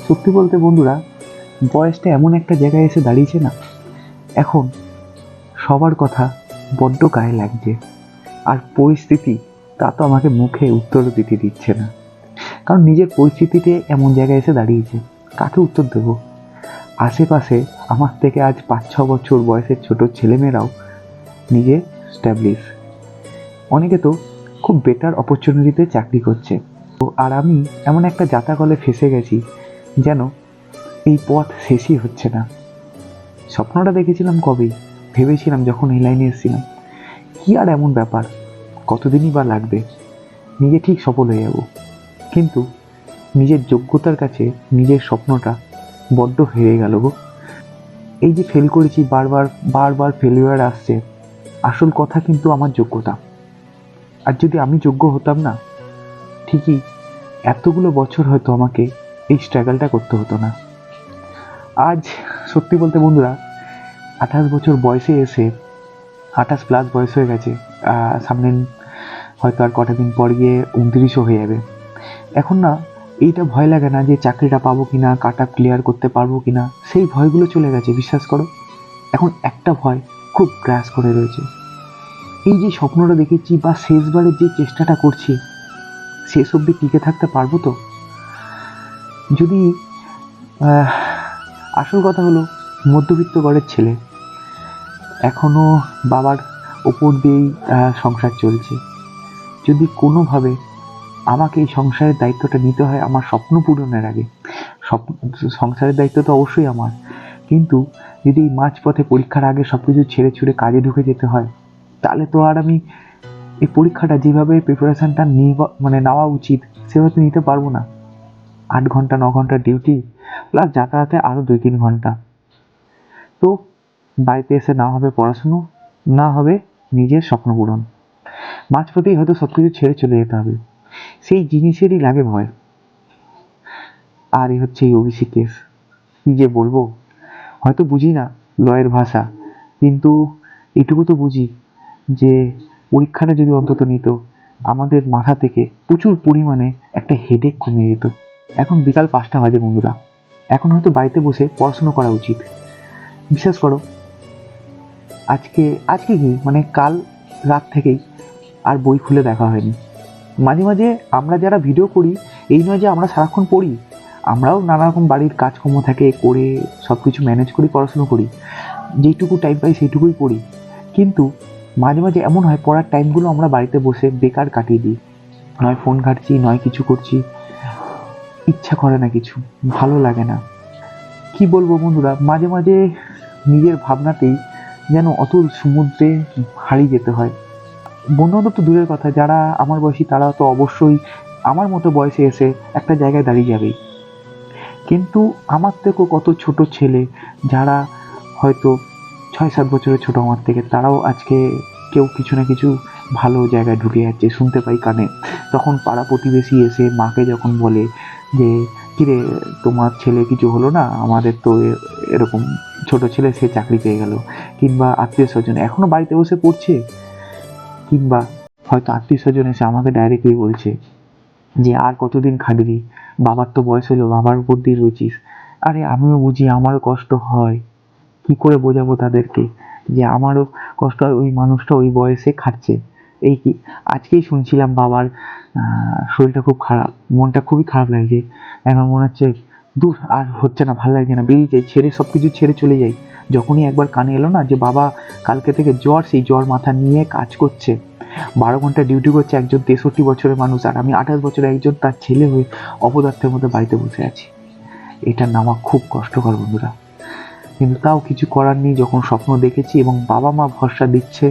সত্যি বলতে বন্ধুরা, বয়সটা এমন একটা জায়গায় এসে দাঁড়িয়েছে না, এখন সবার কথা বড্ড গায়ে লাগছে। আর পরিস্থিতি তা তো আমাকে মুখে উত্তরও দিতে দিচ্ছে না, কারণ নিজের পরিস্থিতিতে এমন জায়গায় এসে দাঁড়িয়েছে, কাকে উত্তর দেবো? আশেপাশে আমার থেকে আজ 5-6 বছর বয়সের ছোট ছেলেমেয়েরাও নিজে স্ট্যাবলিশ, অনেকে তো খুব বেটার অপরচুনিটিতে চাকরি করছে। তো আর আমি এমন একটা জাতাকলে ফেসে গেছি, যেন এই পথ শেষই হচ্ছে না। স্বপ্নটা দেখেছিলাম কবেই, ভেবেছিলাম যখন এই লাইনে এসেছিলাম, কি আর এমন ব্যাপার, কতদিনই বা লাগবে, নিজে ঠিক সফল হয়ে যাব। কিন্তু নিজের যোগ্যতার কাছে নিজের স্বপ্নটা বড্ড হেরে গেল গো। এই যে ফেল করেছি, বারবার বারবার ফেলিওর আসছে, আসল কথা কিন্তু আমার যোগ্যতা। আর যদি আমি যোগ্য হতাম না, ঠিকই এতগুলো বছর হয়তো আমাকে এই স্ট্রাগলটা করতে হতো না। আজ সত্যি বলতে বন্ধুরা, 28 বছর বয়সে এসে, 28+ বয়স হয়ে গেছে, সামনে হয়তো আর কটা দিন পর গিয়ে 29ও হয়ে যাবে। এখন না এইটা ভয় লাগে না যে চাকরিটা পাবো কিনা, কাট আপ ক্লিয়ার করতে পারবো কিনা, সেই ভয়গুলো চলে গেছে, বিশ্বাস করো। এখন একটা ভয় খুব গ্রাস করে রয়েছে, এই যে স্বপ্নটা দেখেছি বা শেষবারের যে চেষ্টাটা করছি, শেষ অবধি টিকে থাকতে পারবো তো? যদি আসল কথা হলো, মধ্যবিত্ত ঘরের ছেলে, এখনো বাবার ওপর দিয়েই সংসার চলছে। যদি কোনোভাবে আমাকে এই সংসারের দায়িত্বটা নিতে হয় আমার স্বপ্ন পূরণের আগে, সংসারের দায়িত্ব তো অবশ্যই আমার, কিন্তু যদি এই মাঝপথে পরীক্ষার আগে সব কিছু ছেড়ে ছুড়ে কাজে ঢুকে যেতে হয়, তাহলে তো আর আমি এই পরীক্ষাটা যেভাবে প্রিপারেশানটা নেওয়া উচিত সেভাবে তো নিতে পারবো না। 8 ঘন্টা 9 ঘন্টা ডিউটি, প্লাস যাতায়াতে আরও 2-3 ঘন্টা। তো বাড়িতে এসে না হবে পড়াশুনো, না হবে নিজের স্বপ্ন পূরণ, মাঝপথেই হয়তো সব কিছু ছেড়ে চলে যেতে হবে। সেই জিনিসেরই লাগে ভয়। আর এই হচ্ছে এই ওবিসি কেস, কি যে বলবো, হয়তো বুঝি না লয়ের ভাষা, কিন্তু এটুকু তো বুঝি যে পরীক্ষাটা যদি অন্তত নিত, আমাদের মাথা থেকে প্রচুর পরিমাণে একটা হেডেক কমে যেত। এখন বিকাল 5টা বাজে বন্ধুরা, এখন হয়তো বাড়িতে বসে পড়াশুনো করা উচিত। বিশ্বাস করো, আজকে আজকে কি মানে কাল রাত থেকেই আর বই খুলে দেখা হয়নি। মাঝে মাঝে আমরা যারা ভিডিও করি, এই নয় যে আমরা সারাক্ষণ পড়ি, আমরাও নানা রকম বাড়ির কাজকর্ম থাকে করে সব কিছু ম্যানেজ করি, পড়াশুনো করি, যেইটুকু টাইম পাই সেইটুকুই পড়ি। কিন্তু মাঝে মাঝে এমন হয় পড়ার টাইমগুলো আমরা বাড়িতে বসে বেকার কাটিয়ে দিই, নয় ফোন ঘাঁটছি, নয় কিছু করছি, ইচ্ছা করে না, কিছু ভালো লাগে না। কি বলবো বন্ধুরা, মাঝে মাঝে নিজের ভাবনাতেই যেন অতল সমুদ্রে হারিয়ে যেতে হয়। বন্ধুবান্ধব তো দূরের কথা, যারা আমার বয়সী তারা তো অবশ্যই আমার মতো বয়সে এসে একটা জায়গায় দাঁড়িয়ে যাবেই, কিন্তু আমার থেকেও কত ছোট ছেলে যারা হয়তো 6-7 বছরের ছোট আমার থেকে, তারাও আজকে কেউ কিছু না কিছু ভালো জায়গায় ঢুকে যাচ্ছে, শুনতে পাই কানে। তখন পাড়া প্রতিবেশী এসে মাকে যখন বলে যে কিরে তোমার ছেলে কিছু হলো না, আমাদের তো এরকম ছোট ছেলে সে চাকরি পেয়ে গেল, কিংবা আত্মীয় স্বজন এখনো বাড়িতে বসে পড়ছে, কিংবা হয়তো আত্মীয় স্বজন এসে আমাকে ডাইরেক্টলি বলছে যে আর কতদিন খাটবি, বাবার তো বয়স হলো, বাবার উপর দিয়ে রয়েছিস। আরে আমিও বুঝি, আমারও কষ্ট হয়, কি করে বোঝাবো তাদেরকে যে আমারও কষ্ট হয়, ওই মানুষটা ওই বয়সে খাচ্ছে। এই কি আজকেই শুনছিলাম বাবার শরীরটা খুব খারাপ, মনটা খুবই খারাপ লাগছে, এখন মনে হচ্ছে দূর আর হচ্ছে না, ভালো লাগছে না, বেরিয়ে যাই, ছেড়ে সব কিছু ছেড়ে চলে যাই। যখনই একবার কানে এলো না যে বাবা কালকে থেকে জ্বর, সেই জ্বর মাথা নিয়ে কাজ করছে, 12 ঘন্টা ডিউটি করছে একজন 63 বছরের মানুষ, আর আমি 28 বছরের একজন তার ছেলে হয়ে অপদার্থের মধ্যে বাড়িতে বসে আছি। এটা নামা খুব কষ্টকর বন্ধুরা, কিন্তু তাও কিছু করার নেই। যখন স্বপ্ন দেখেছি এবং বাবা মা ভরসা দিচ্ছে,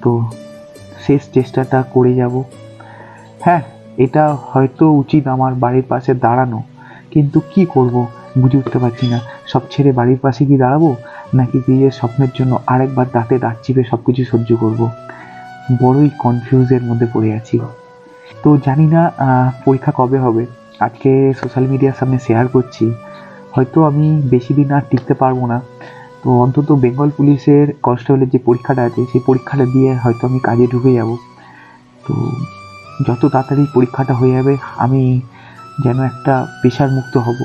তো শেষ চেষ্টাটা করে যাব। হ্যাঁ, এটা হয়তো উচিত আমার বাড়ির পাশে দাঁড়ানো, কিন্তু কি করব বুঝে উঠতে পারছি না। সব ছেড়ে বাড়ির পাশে কি দাঁড়াবো, নাকি নিজের স্বপ্নের জন্য আরেকবার দাঁতে দাঁত চিপে সব কিছু সহ্য করব? বড়ই কনফিউজের মধ্যে পড়ে আছি। তো জানি না পরীক্ষা কবে হবে, আজকে সোশ্যাল মিডিয়ার সামনে শেয়ার করছি, হয়তো আমি বেশি দিন আর টিকতে পারবো না। তো অন্তত বেঙ্গল পুলিশের কনস্টেবলের যে পরীক্ষাটা আছে, সেই পরীক্ষাটা দিয়ে হয়তো আমি কাজে ঢুকে যাব। তো যত তাড়াতাড়ি পরীক্ষাটা হয়ে যাবে, আমি যেন একটা পেশার মুক্ত হব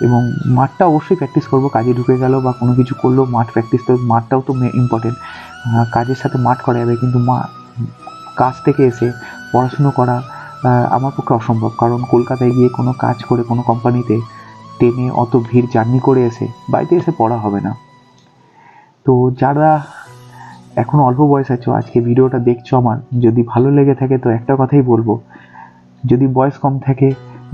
এবং মাঠটা অবশ্যই প্র্যাকটিস করব, কাজে ঢুকে গেল বা কোনো কিছু করলো মাঠ প্র্যাকটিস, তো মাঠটাও তো ইম্পর্টেন্ট। কাজের সাথে মাঠ করা যাবে, কিন্তু কাজ থেকে এসে পড়াশুনো করা আমার পক্ষে অসম্ভব, কারণ কলকাতায় গিয়ে কোনো কাজ করে কোনো কোম্পানিতে ট্রেনে অত ভিড় জার্নি করে এসে বাড়িতে এসে পড়া হবে না। তো যারা এখন অল্প বয়স আছো, আজকে ভিডিওটা দেখছো, আমার যদি ভালো লেগে থাকে তো একটা কথাই বলবো, যদি বয়স কম থাকে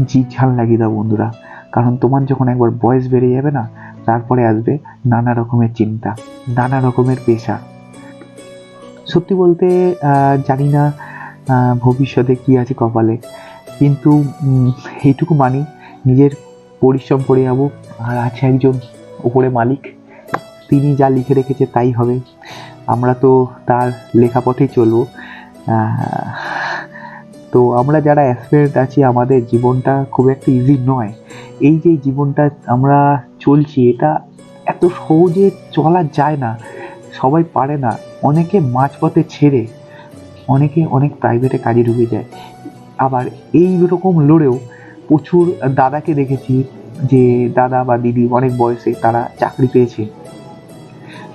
জি ঝাল লাগিয়ে দাও বন্ধুরা, কারণ তোমার যখন একবার বয়স বেড়ে যাবে না, তারপরে আসবে নানা রকমের চিন্তা, নানা রকমের পেশা। সত্যি বলতে জানি না ভবিষ্যতে কি আছে কপালে, কিন্তু এইটুকু মানি নিজের পরিশ্রম করে যাবো, আর আছে একজন ওপরে মালিক, তিনি যা লিখে রেখেছে তাই হবে, আমরা তো তার লেখা পথেই চলবো। তো আমরা যারা অ্যাসপিরেন্ট আছি, আমাদের জীবনটা খুব একটা ইজি নয়। এই যে জীবনটা আমরা চলছি, এটা এত সহজে চলা যায় না, সবাই পারে না, অনেকে মাঝপথে ছেড়ে অনেকে অনেক প্রাইভেটে কাজে ঢুকে যায়। আবার এই রকম লড়েও প্রচুর দাদাকে দেখেছি, যে দাদা বা দিদি অনেক বয়সে তারা চাকরি পেয়েছে।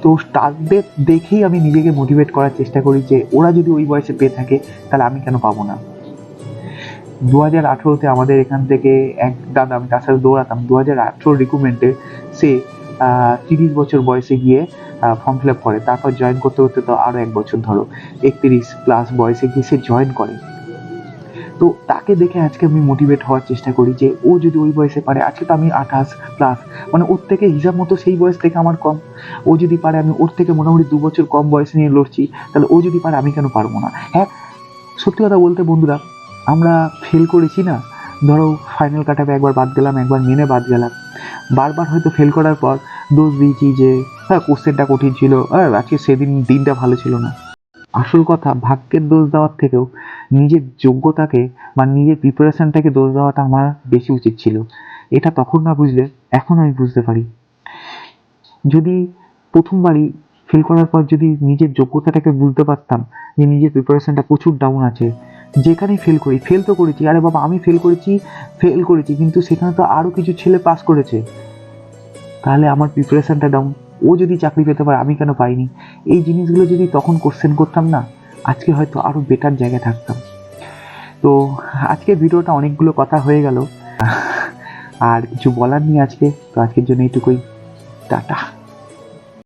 তো তাদের দেখেই আমি নিজেকে মোটিভেট করার চেষ্টা করি যে ওরা যদি ওই বয়সে পেয়ে থাকে তাহলে আমি কেন পাবো না। 2018-তে আমাদের এখান থেকে এক দাদা, আমি তার সাথে দৌড়াতাম, 2018 রিক্রুটমেন্টে সে 30 বছর বয়সে গিয়ে ফর্ম ফিল আপ করে, তারপর জয়েন করতে করতে তো আরও 1 বছর, ধরো 31+ বয়সে গিয়ে সে জয়েন করে। তো তাকে দেখে আজকে আমি মোটিভেট হওয়ার চেষ্টা করি যে ও যদি ওই বয়সে পারে, আজকে তো আমি 28+, মানে ওর থেকে হিসাব মতো সেই বয়স থেকে আমার কম, ও যদি পারে, আমি ওর থেকে মোটামুটি 2 বছর কম বয়স নিয়ে লড়ছি, তাহলে ও যদি পারে আমি কেন পারবো না। হ্যাঁ, সত্যি কথা বলতে বন্ধুরা, আমরা ফেল করেছি না, ধরো ফাইনাল কাট আপে একবার বাদ গেলাম, একবার মেনে বাদ গেলাম, বারবার হয়তো ফেল করার পর দোষ দিয়েছি যে হ্যাঁ কোশ্চেনটা কঠিন ছিল, আজকে সেদিন দিনটা ভালো ছিল না। আসল কথা, ভাগ্যের দোষ দেওয়ার থেকেও নিজের যোগ্যতাকে বা নিজের প্রিপারেশনটাকে দোষ দেওয়াটা আমার বেশি উচিত ছিল। এটা তখন না বুঝলে এখন আমি বুঝতে পারি। যদি প্রথমবারই ফেল করার পর যদি নিজের যোগ্যতাটাকে বুঝতে পারতাম যে নিজের প্রিপারেশনটা প্রচুর ডাউন আছে, যেখানেই ফেল করি, ফেল তো করেছি, আরে বাবা আমি ফেল করেছি, কিন্তু সেখানে তো আরও কিছু ছেলে পাস করেছে, তাহলে আমার প্রিপারেশনটা ডাউন, ও যদি চাকরি পেতে পারে আমি কেন পাইনি, এই জিনিসগুলো যদি তখন কোশ্চেন করতাম না, আজকে হয়তো আরও বেটার জায়গায় থাকতাম। তো আজকের ভিডিওটা অনেকগুলো কথা হয়ে গেল, আর কিছু বলার নেই আজকে, তো আজকের জন্য এইটুকুই, টাটা।